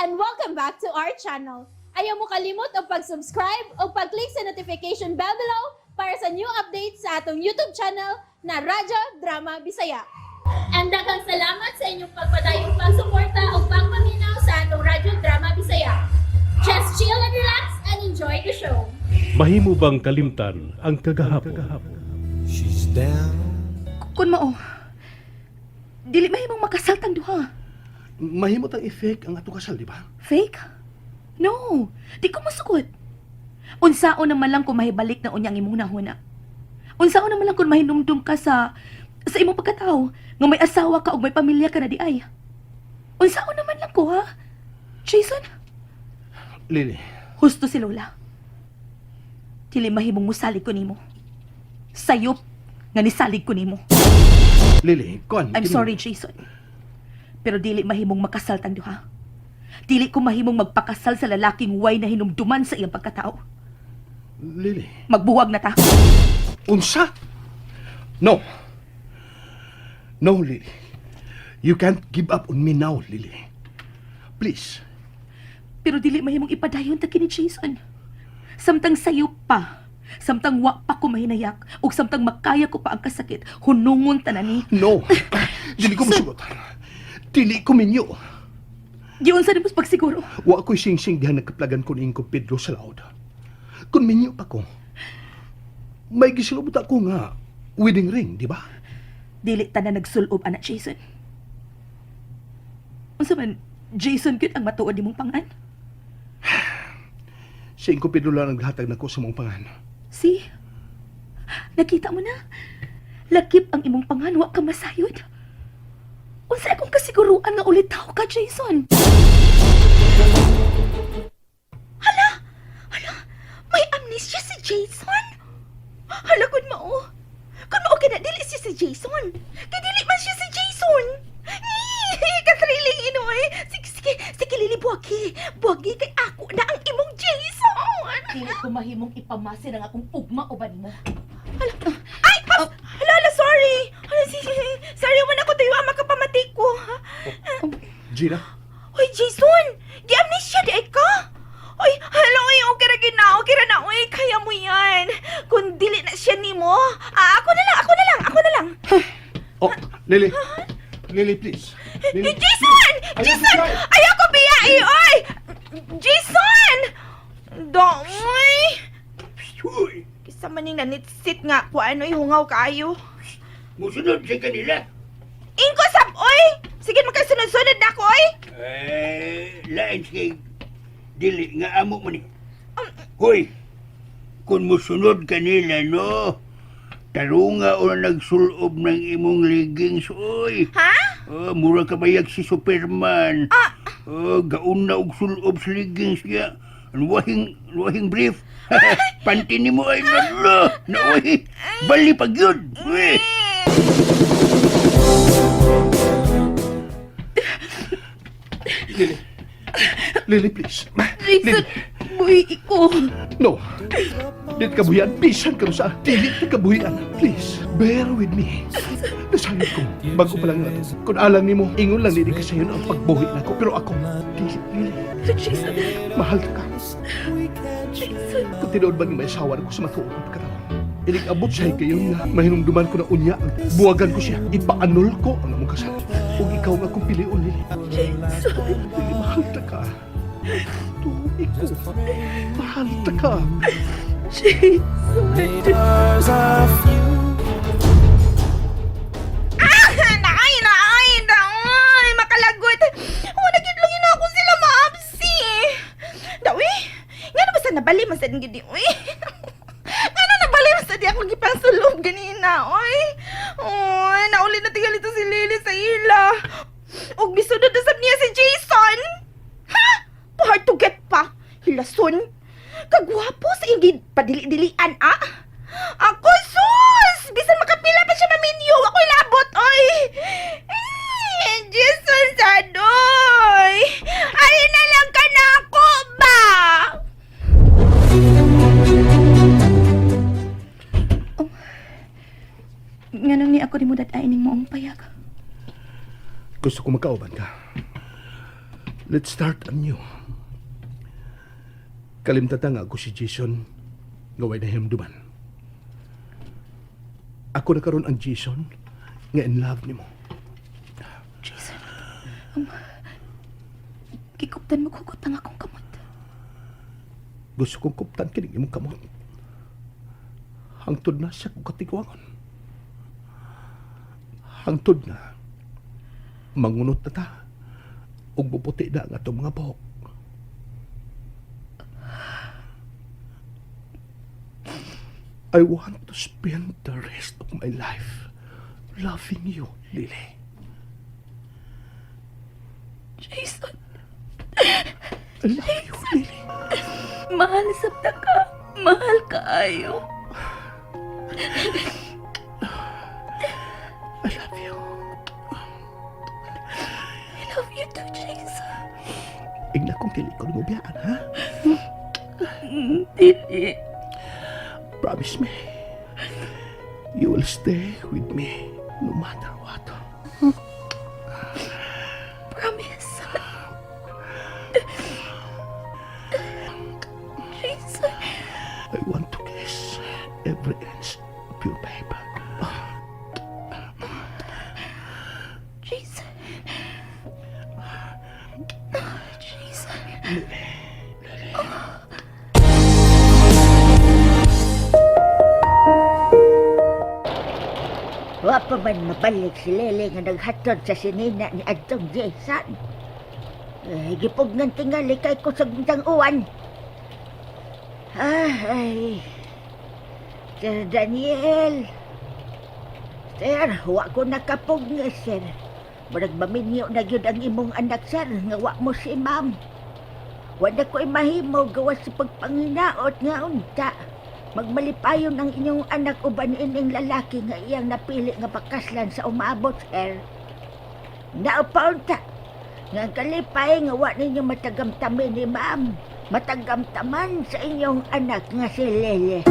and welcome back to our channel. Ayaw mo kalimot o pag-subscribe o pag-click sa notification bell below para sa new updates sa atong YouTube channel na Radyo Drama Bisaya. And daghang salamat sa inyong pagpadayong pagsuporta o pagpaminaw sa atong Radyo Drama Bisaya. Just chill and relax and enjoy the show. Mahimo bang kalimtan ang kagahapon? She's down. Kun mao, dili mahimong makasaltang duha. Mahimo tang effect ang ato kasal, di ba? Fake? No, di ko masugot. Unsaon naman lang kung mahibalik na unyang imong nahuna. Unsaon naman lang kung mahinumdum ka sa imong pagkatao nga may asawa ka o may pamilya ka na di ay. Unsaon naman lang ko, ha? Jason, Lily, husto si Lola. Dili mahimong musalig ko nimo. Sayop nga nisalig ko nimo. Lily, kon. I'm sorry, Jason. Pero dili mahimong makasaltang duha. Dili ko mahimong magpakasal sa lalaking way na hinumduman sa iyang pagkatao. Lily. Magbuwag na ta. Unsa? No. No, Lily. You can't give up on me now, Lily. Please. Pero dili mahimong ipadayon ta kini Jason. Samtang sayo pa, samtang wa pa ko mahinayak, ug samtang makaya ko pa ang kasakit, hunungon ta na ni. No. Dili ko masugot. Dili ko minyo. Giun sa nimos pagsiguro. Wa ko'y sing-sing dihan nagkaplagan ko ni Inko Pedro sa laod. Kung minyo pa ko, may gisilubot ako nga wedding ring, di ba? Dili ta na nagsulob anak Jason. Unsa man Jason gyud ang matuod nimong pangan? Si Inko Pedro lang naghatag na ko sa mong pangan. See? Nakita mo na? Lakip ang imong pangan, wa ka masayod. Unsa akong kasiguruan nga ulit tao ka, Jason? Hala! May amnesia si Jason? Hala, kun mao. Kun mao kina dili siya si Jason. Kay dili man siya si Jason. Katriling inoy. Sige, Lili, buwagi kay ako na ang imong Jason. Dili ko mahimong ipamasin ang akong ugma o mo. Hala, sorry. Sorry man ako tayo ang makapamatik ko. Gina? Hoy, Jason! Gi-amnesia di ay ka? Hoy, hala, okay ra na, oy, kaya mo yan. Kung dili na siya nimo, ako na lang. Oh, Lily. Lily, please. Lily. Jason! Jason! Ayoko biya, oy! Jason! Doy! Uy! Kisa maning nanitsit nga kung ano'y hungaw kayo. Musunod sa kanila. Ingko sab, oy! Sige, magkasunod-sunod na ko, oy! Lain sige. Dili nga amo mo ni. Hoy! Kung musunod kanila, no? Tarunga o nagsulob ng imong leggings, oy! Ha? Mura ka bayag si Superman. Gaun na og sulob sa leggings niya. Wahing brief. Panty ni mo ay nadlo. Naway, bali pag yun. Uy! Lily, please. Jason, buhi ko. No. Dit kabuhian. Pisan ka sa dilit na kabuhian. Please, bear with me. Nasayod ko. Bago pa lang natin. Kung alam ni mo, ingon lang nili ka sa'yo ang pagbuhi na ko. Pero ako, Lily, Jason, mahal ka. Jason. Kung tinood ba ni may asawa ko sa matuod ng pagkataon. Ilig abot siya kayo nga mahinumduman ko na unya. Buwagan ko siya. Ipaanol ko ang among kasal. Kung ikaw nga kung piliun, Lily. Lily, mahal ta ka. Tuwi ko. Mahal ta ka. Meters of you. Naay, makalagot. Nagyud lang ako sila maabsi. Dawi, nga na ba sa nabali man sa gidi, uy? Nga na nabali man sa di akong gipangsulog ganina, uy? Uy, nauli na tigal ito si Lily sa ila. Og bisunod na sab niya si Jason. Ha? Hard to get pa. Hilason. Kagwapo sa ingid padili-dilian, ah? Ako, sus! Bisan makapila pa siya maminyo. Ako'y labot, oy! Jason, sadoy! Ay na lang ka na ako ba? Nga nang ni ako di mo dadainin mo ang payag. Gusto ko magkauban ka. Let's start anew. Kalimtatan nga ako si Jason nga way nahimduman. Ako na karon ang Jason nga in love nimo. Jason, gikuptan mo kugot ang akong kamot. Gusto kong kuptan kining imong kamot. Hangtod na siya kong katigwangon. Hangtod na mangunot na ta ug buputi na ang atong mga buhok. I want to spend the rest of my life loving you, Lily. Jason, I love you, Lily. mahal sabta ka. Mahal kaayo. I love you. I love you too, Jason. Igna kong dili ko lumubiyaan, ha? Dili. Promise me, you will stay with me no matter what. Promise. Jason. I want to kiss every inch of your paper. Jason. Jason. Wa pa man mabalik si Lele nga naghatod sa sinina ni Adtong Jason. Gipugnan tingali kay ko sa gundang uwan. Ay, Sir Daniel. Sir, wa ko nakapugna, sir. Murag maminyo na gyud ang imong anak, sir, nga wa mo si ma'am. Wa na ko mahimo gawas sa pagpanginaot nga unta. Magmalipayon ang inyong anak uban ining lalaki nga iyang napili nga pakaslan sa umabot, sir. Naupaunta, nga kalipay nga wa ninyo matagamtamin ni ma'am. Matagamtaman sa inyong anak nga si Lele.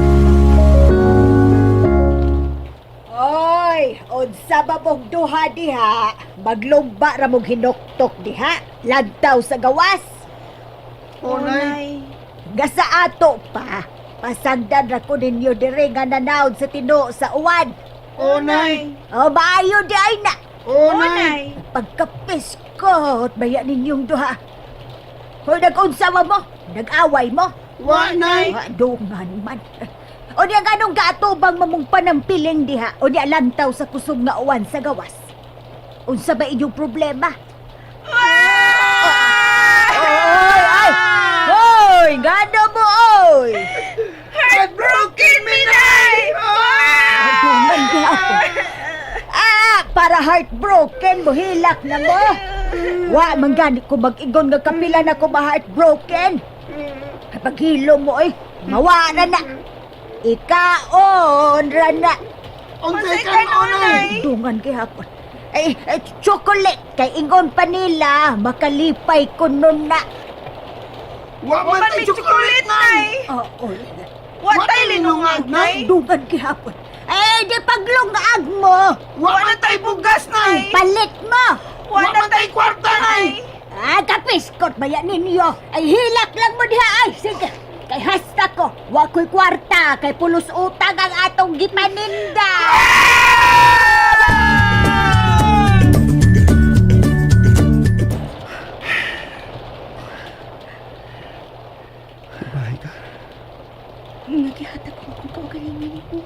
Oy, unsa ba mong duha diha? Maglumba ra mong hinuktok diha, lantaw sa gawas. Unay. Nga sa ato pa, pasagdan ra ko ninyo diri nga nanawd sa tino sa uwan. Unay. O maayo di ay na. Unay. Pagkapiskot, baya ninyong duha. Hoy, nag-unsa mo? Nag-away mo? Wa, nay. Dungan man. O niya ganong gaatubang mamong panampiling diha o niya lantaw sa kusog nga uwan sa gawas. Unsa ba inyong problema? Oy, ay! Hoy, gano mo, oy! Heartbroken me, nay. Dungan diha ako. Para heartbroken mo, hilak na mo. Wa, manggani ko mag-igon nga kapila na ko ma-heartbroken. Paghilo mo, oy, mawara na. Ikaon, Rana. Unsay kan unay? Dungan gihapon. Chocolate kay ingon pa nila makalipay ko nun na. Wa man may chocolate, nay. Oo. Wa tay linungag, nay. Dungan gihapon. Di paglungag mo. Wa na tay bugas, nay. Palit mo. Wa na tay kwarta, nay. Kapiskot baya ninyo. Ay hilak lang mo diha. Ay, sige. Kay hasta ko, wa ko'y kwarta, kay pulos utang ang atong gipaninda. Bahay ka. Nagihatag ko kung kaugalingan mo.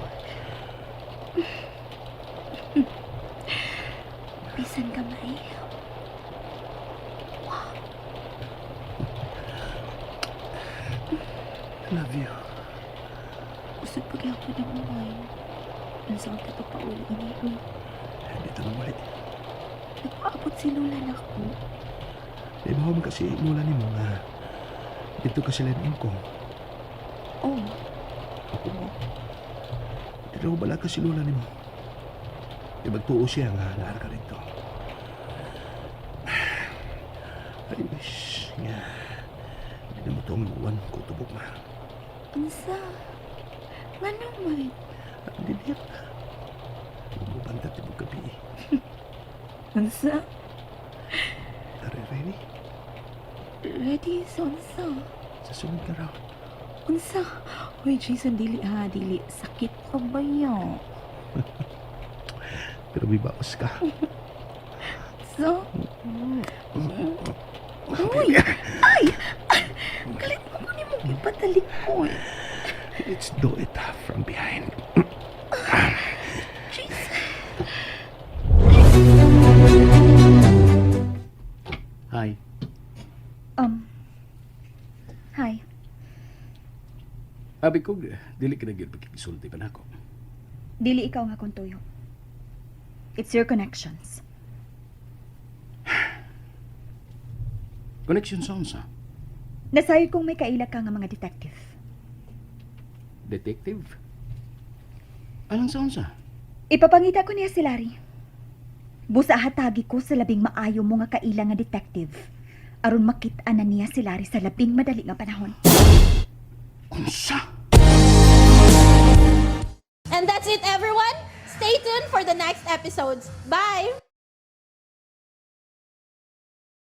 Bisan gamay. I love you. Usod pagyapon ng umay. Nasa ang tapapauli ini. Hindi ito muli. Nagpaabot si Lola na ako. Di ba mo kasi mula ni mo nga dito kasi lanin ko. Oh, Ako mo. Di na ko bala kasi lula ni mo. Di magtuo siya nga lahat ka rito. I wish nga hindi na mo itong uwan ko tubog na. unsa? Nga naman. Hindi niya na. Bumubanta tibog gabi. Unsa? Are you ready? Ready, Sonsa. Sa sunod ka raw. Unsa? Uy, Jason, dili ha, dili. Sakit pa ba yan? Pero bibaos ka. So? Uy! Ay! Galit mo ko ni mong ipatalikod. Let's do it from behind. Hi. Hi. Abi ko, dili ka na gyud pagkikisulti pa nako. Dili ikaw nga kong tuyo. It's your connections. Connection sa unsa? Nasayod kong may kaila ka nga mga detective. Detective? Anong sa unsa? Ipapangita ko niya si Larry. Busa hatagi ko sa labing maayo mo nga kaila nga detective. Aron makita na niya si Larry sa labing madali nga panahon. Unsa? And that's it, everyone. Stay tuned for the next episodes. Bye!